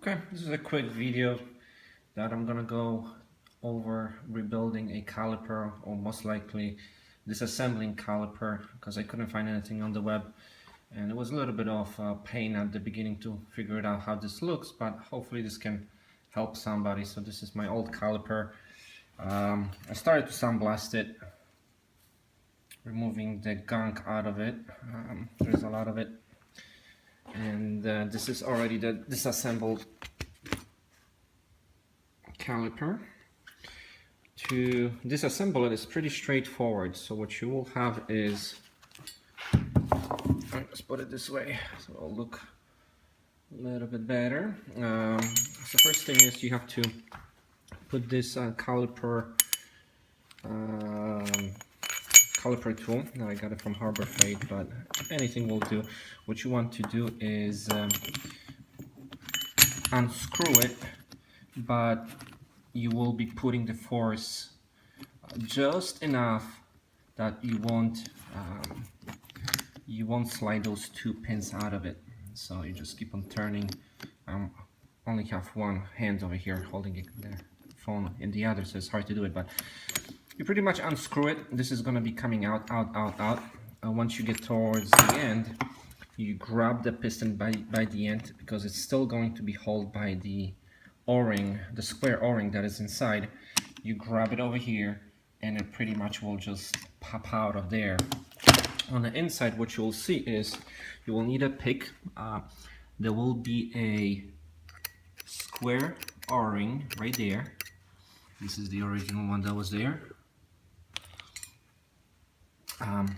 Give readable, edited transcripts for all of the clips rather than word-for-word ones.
Okay, this is a quick video that I'm gonna go over rebuilding a caliper, or most likely disassembling caliper, because I couldn't find anything on the web, and it was a little bit of pain at the beginning to figure it out how this looks, but hopefully this can help somebody. So this is my old caliper. I started to sandblast it, removing the gunk out of it. There's a lot of it, and this is already the disassembled caliper. To disassemble it is pretty straightforward. So what you will have is, let's put it this way so it'll look a little bit better. So first thing is you have to put this caliper tool. Now I got it from Harbor Freight, but anything will do. What you want to do is unscrew it, but you will be putting the force just enough that you won't slide those two pins out of it. So you just keep on turning. Only have one hand over here holding the phone in the other, so it's hard to do it, but you pretty much unscrew it. This is going to be coming out. Once you get towards the end, you grab the piston by the end, because it's still going to be held by the O-ring, the square O-ring that is inside. You grab it over here and it pretty much will just pop out of there. On the inside, what you will see is you will need a pick. There will be a square O-ring right there. This is the original one that was there.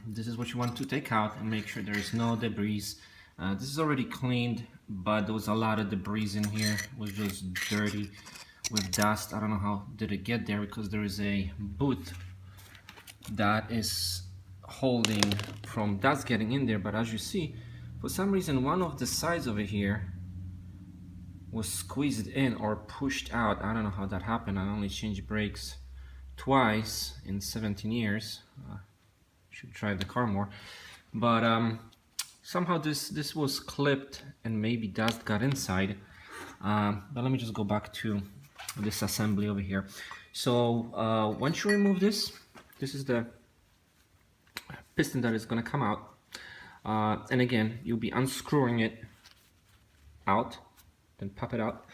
This is what you want to take out and make sure there is no debris. This is already cleaned, but there was a lot of debris in here. It was just dirty with dust. I don't know how did it get there, because there is a boot that is holding from dust getting in there. But as you see, for some reason one of the sides over here was squeezed in or pushed out. I don't know how that happened. I only changed brakes twice in 17 years. Should drive the car more, but somehow this was clipped and maybe dust got inside. But let me just go back to this assembly over here. So once you remove this is the piston that is going to come out, and again you'll be unscrewing it out, then pop it out,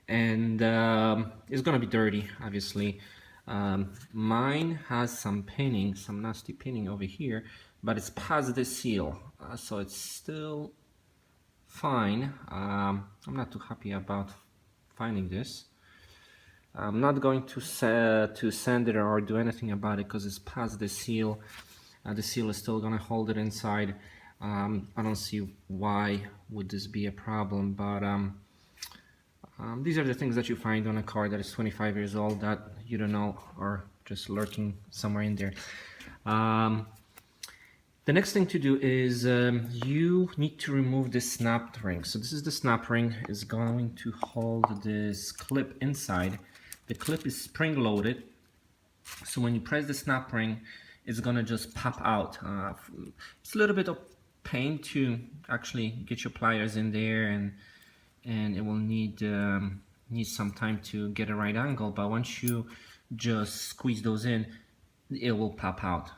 and it's going to be dirty, obviously. Mine has some pinning, some nasty pinning over here, but it's past the seal, so it's still fine. I'm not too happy about finding this. I'm not going to sand it or do anything about it, because it's past the seal. The seal is still gonna hold it inside. I don't see why would this be a problem, but these are the things that you find on a car that is 25 years old that you don't know, or just lurking somewhere in there. The next thing to do is you need to remove this snap ring. So this is the snap ring. Is going to hold this clip inside. The clip is spring loaded, so when you press the snap ring, it's gonna just pop out. It's a little bit of pain to actually get your pliers in there, and it will need some time to get a right angle, but once you just squeeze those in, it will pop out.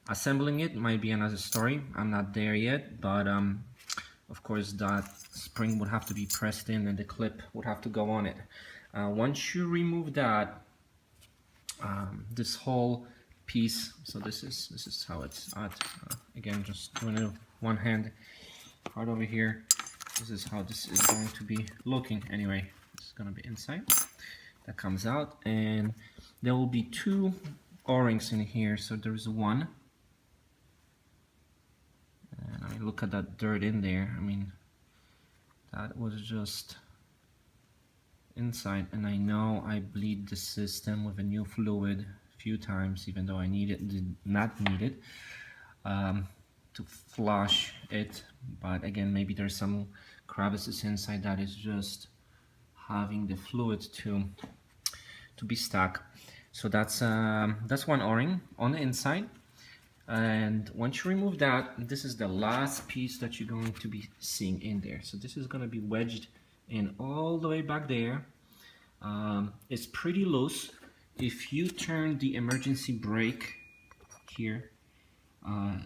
Assembling it might be another story. I'm not there yet, but of course that spring would have to be pressed in and the clip would have to go on it. Once you remove that, this whole piece, so this is how it's at. Again, just doing it one hand, right over here. This is how this is going to be looking. Anyway, this is going to be inside. That comes out, and there will be two O-rings in here. So there's one, and I mean, look at that dirt in there. I mean, that was just inside, and I know I bleed the system with a new fluid a few times, even though I did not need it to flush it. But again, maybe there's some crevices inside that is just having the fluid to be stuck. So that's one O-ring on the inside. And once you remove that, this is the last piece that you're going to be seeing in there. So this is going to be wedged and all the way back there. It's pretty loose. If you turn the emergency brake here,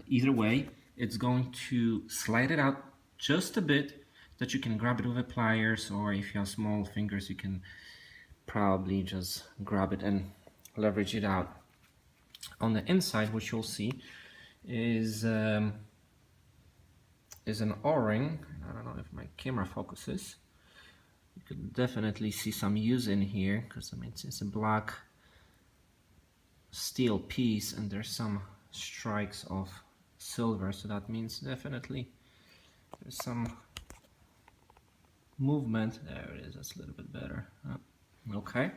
either way, it's going to slide it out just a bit that you can grab it with a pliers, or if you have small fingers, you can probably just grab it and leverage it out. On the inside, what you'll see is an O-ring. I don't know if my camera focuses. You could definitely see some use in here, because I mean it's a black steel piece and there's some strikes of silver, so that means definitely there's some movement. There it is, that's a little bit better. Okay,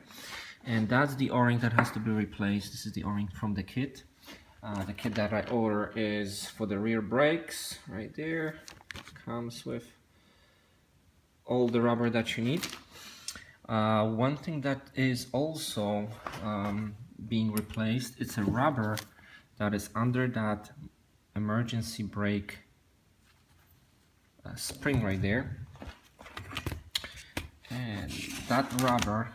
and that's the O-ring that has to be replaced. This is the O-ring from the kit. The kit that I order is for the rear brakes right there. It comes with all the rubber that you need. One thing that is also being replaced, it's a rubber that is under that emergency brake spring right there, and that rubber,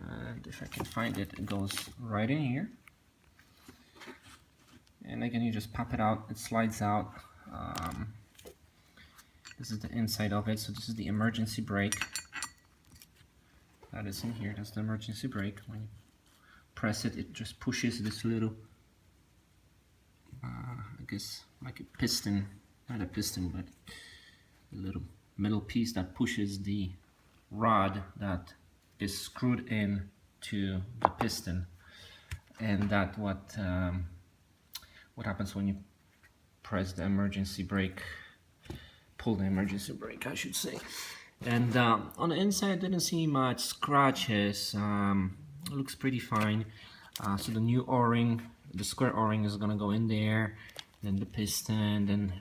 and if I can find it, it goes right in here, and again you just pop it out, it slides out. This is the inside of it, so this is the emergency brake that is in here. That's the emergency brake. When you press it, it just pushes this little I guess like a piston, not a piston, but a little metal piece that pushes the rod that is screwed in to the piston, and that what happens when you press the emergency brake, pull the emergency brake I should say. And on the inside didn't see much scratches. It looks pretty fine. So the new O-ring, the square O-ring is gonna go in there, then the piston, then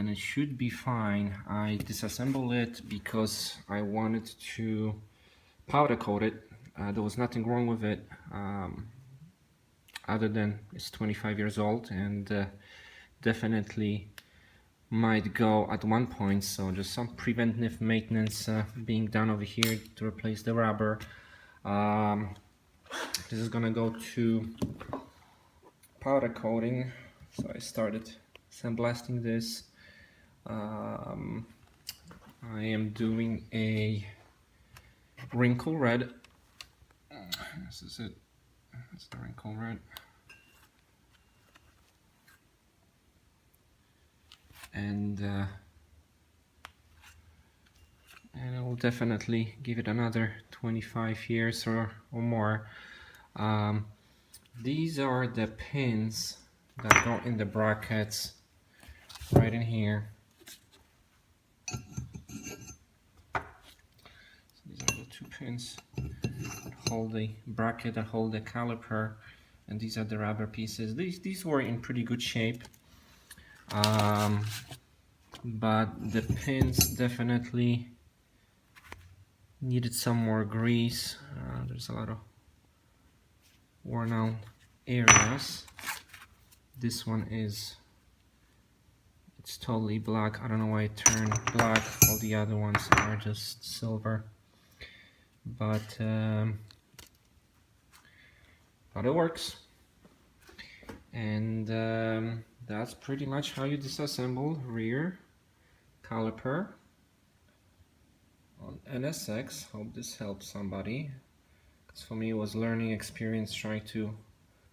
it should be fine. I disassembled it because I wanted to powder coat it. There was nothing wrong with it, other than it's 25 years old and definitely might go at one point, so just some preventive maintenance being done over here to replace the rubber. This is gonna go to powder coating, so I started sandblasting this. I am doing a wrinkle red. This is it. That's the wrinkle red. And it will definitely give it another 25 years or more. These are the pins that go in the brackets right in here. So these are the two pins that hold the bracket, that hold the caliper, and these are the rubber pieces. These were in pretty good shape. But the pins definitely needed some more grease. There's a lot of worn out areas. This one it's totally black. I don't know why it turned black. All the other ones are just silver, but it works. And that's pretty much how you disassemble rear caliper on NSX. Hope this helps somebody, because for me it was learning experience trying to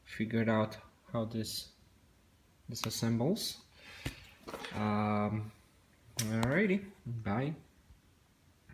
figure out how this disassembles. Alrighty, bye.